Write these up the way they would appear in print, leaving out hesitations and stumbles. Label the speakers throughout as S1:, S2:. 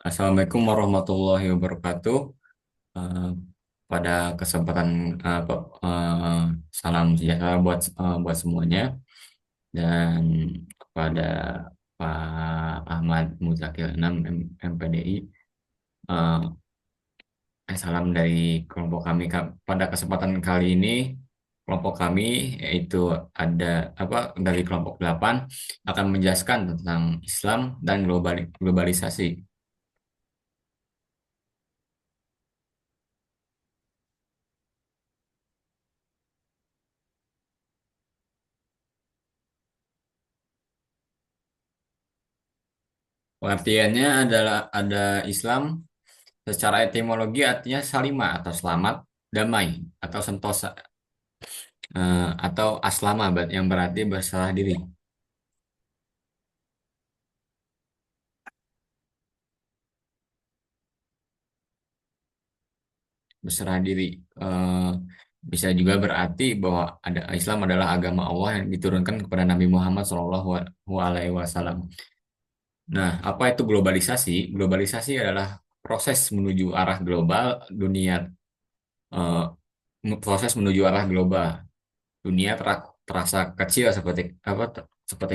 S1: Assalamualaikum warahmatullahi wabarakatuh. Eh, Pada kesempatan eh, salam sejahtera buat semuanya dan kepada Pak Ahmad Muzakil 6 MPDI. eh, Salam dari kelompok kami. Pada kesempatan kali ini kelompok kami yaitu ada dari kelompok 8 akan menjelaskan tentang Islam dan globalisasi. Pengertiannya adalah ada Islam secara etimologi artinya salima atau selamat, damai atau sentosa, atau aslama yang berarti berserah diri. Berserah diri eh, bisa juga berarti bahwa ada Islam adalah agama Allah yang diturunkan kepada Nabi Muhammad SAW. Nah, apa itu globalisasi? Globalisasi adalah proses menuju arah global dunia, eh, proses menuju arah global. Dunia terasa kecil seperti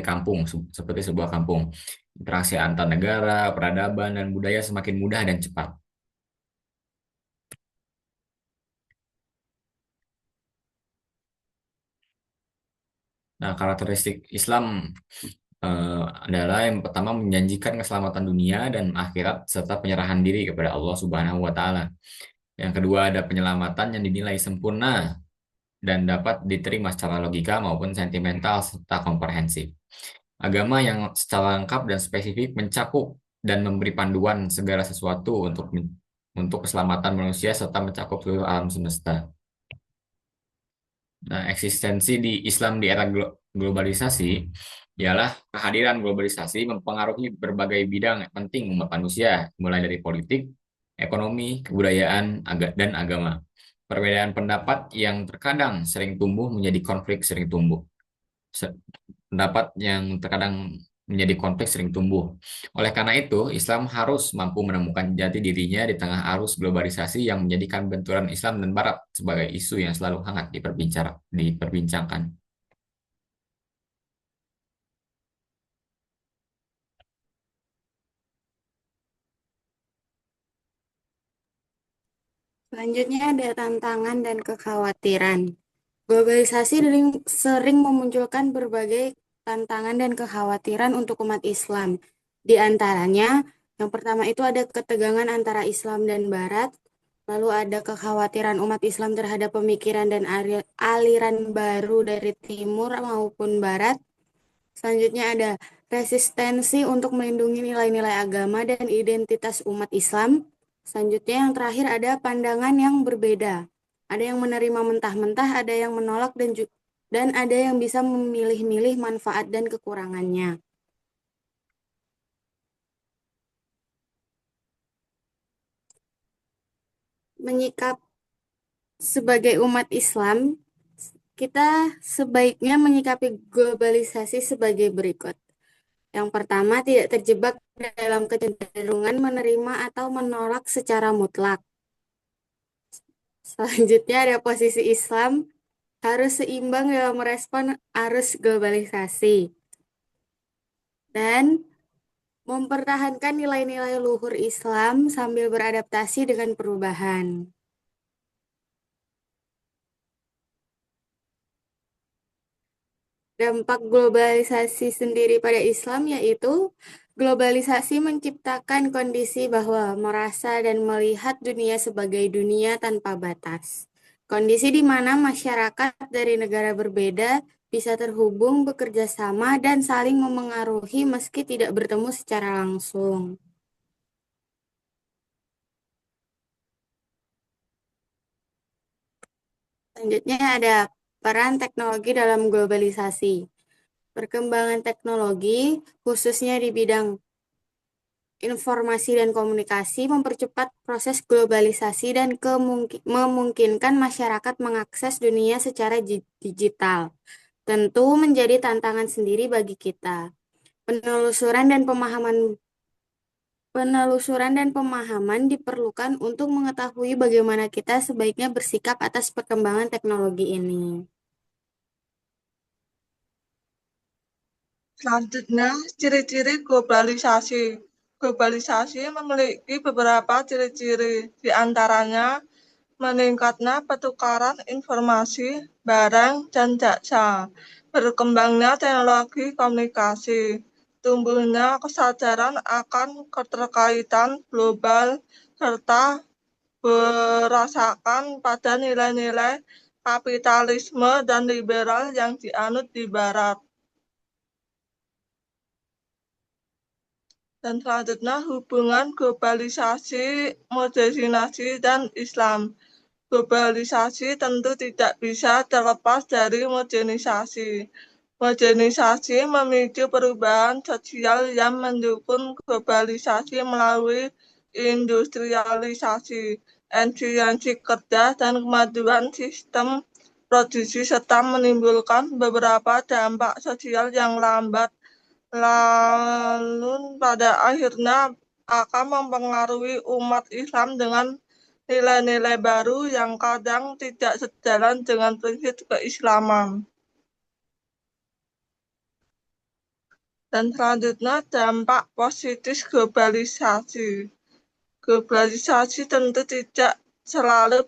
S1: kampung, seperti sebuah kampung. Interaksi antar negara, peradaban dan budaya semakin mudah dan cepat. Nah, karakteristik Islam adalah yang pertama menjanjikan keselamatan dunia dan akhirat serta penyerahan diri kepada Allah Subhanahu wa taala. Yang kedua ada penyelamatan yang dinilai sempurna dan dapat diterima secara logika maupun sentimental serta komprehensif. Agama yang secara lengkap dan spesifik mencakup dan memberi panduan segala sesuatu untuk keselamatan manusia serta mencakup seluruh alam semesta. Nah, eksistensi di Islam di era globalisasi ialah kehadiran globalisasi mempengaruhi berbagai bidang penting umat manusia, mulai dari politik, ekonomi, kebudayaan, dan agama. Perbedaan pendapat yang terkadang sering tumbuh menjadi konflik sering tumbuh. Pendapat yang terkadang menjadi konflik sering tumbuh. Oleh karena itu, Islam harus mampu menemukan jati dirinya di tengah arus globalisasi yang menjadikan benturan Islam dan Barat sebagai isu yang selalu hangat diperbincangkan.
S2: Selanjutnya ada tantangan dan kekhawatiran. Globalisasi sering memunculkan berbagai tantangan dan kekhawatiran untuk umat Islam. Di antaranya, yang pertama itu ada ketegangan antara Islam dan Barat, lalu ada kekhawatiran umat Islam terhadap pemikiran dan aliran baru dari Timur maupun Barat. Selanjutnya ada resistensi untuk melindungi nilai-nilai agama dan identitas umat Islam. Selanjutnya yang terakhir ada pandangan yang berbeda. Ada yang menerima mentah-mentah, ada yang menolak dan ada yang bisa memilih-milih manfaat dan kekurangannya. Menyikap sebagai umat Islam, kita sebaiknya menyikapi globalisasi sebagai berikut. Yang pertama, tidak terjebak dalam kecenderungan menerima atau menolak secara mutlak. Selanjutnya ada posisi Islam harus seimbang dalam merespon arus globalisasi dan mempertahankan nilai-nilai luhur Islam sambil beradaptasi dengan perubahan. Dampak globalisasi sendiri pada Islam yaitu globalisasi menciptakan kondisi bahwa merasa dan melihat dunia sebagai dunia tanpa batas. Kondisi di mana masyarakat dari negara berbeda bisa terhubung, bekerja sama, dan saling memengaruhi meski tidak bertemu secara langsung. Selanjutnya ada peran teknologi dalam globalisasi. Perkembangan teknologi, khususnya di bidang informasi dan komunikasi, mempercepat proses globalisasi dan memungkinkan masyarakat mengakses dunia secara digital. Tentu menjadi tantangan sendiri bagi kita. Penelusuran dan Penelusuran dan pemahaman diperlukan untuk mengetahui bagaimana kita sebaiknya bersikap atas perkembangan teknologi ini.
S3: Selanjutnya, ciri-ciri globalisasi. Globalisasi memiliki beberapa ciri-ciri, di antaranya meningkatnya pertukaran informasi, barang, dan jasa, berkembangnya teknologi komunikasi, tumbuhnya kesadaran akan keterkaitan global, serta berdasarkan pada nilai-nilai kapitalisme dan liberal yang dianut di Barat. Dan selanjutnya hubungan globalisasi, modernisasi, dan Islam. Globalisasi tentu tidak bisa terlepas dari modernisasi. Modernisasi memicu perubahan sosial yang mendukung globalisasi melalui industrialisasi, efisiensi kerja, dan kemajuan sistem produksi serta menimbulkan beberapa dampak sosial yang lambat lalu pada akhirnya akan mempengaruhi umat Islam dengan nilai-nilai baru yang kadang tidak sejalan dengan prinsip keislaman. Dan selanjutnya dampak positif globalisasi. Globalisasi tentu tidak selalu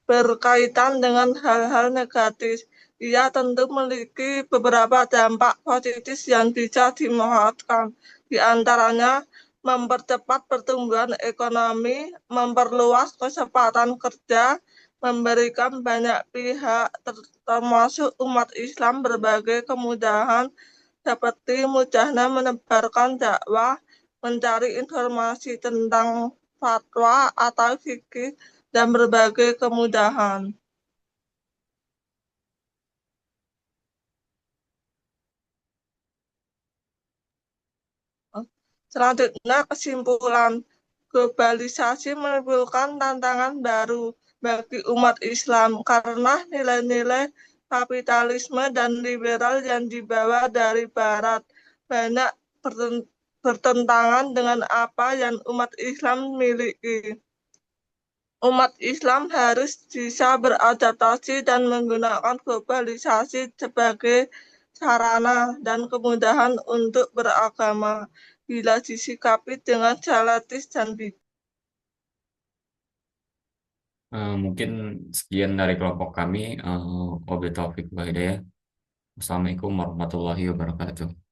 S3: berkaitan dengan hal-hal negatif. Ia tentu memiliki beberapa dampak positif yang bisa dimanfaatkan. Di antaranya mempercepat pertumbuhan ekonomi, memperluas kesempatan kerja, memberikan banyak pihak termasuk umat Islam berbagai kemudahan seperti mudahnya menebarkan dakwah, mencari informasi tentang fatwa atau fikih, dan berbagai kemudahan. Selanjutnya kesimpulan, globalisasi menimbulkan tantangan baru bagi umat Islam karena nilai-nilai kapitalisme dan liberal yang dibawa dari Barat banyak bertentangan dengan apa yang umat Islam miliki. Umat Islam harus bisa beradaptasi dan menggunakan globalisasi sebagai sarana dan kemudahan untuk beragama bila disikapi dengan realistis dan bijak.
S1: Mungkin sekian dari kelompok kami. Wabillahi taufiq wal hidayah. Wassalamualaikum warahmatullahi wabarakatuh.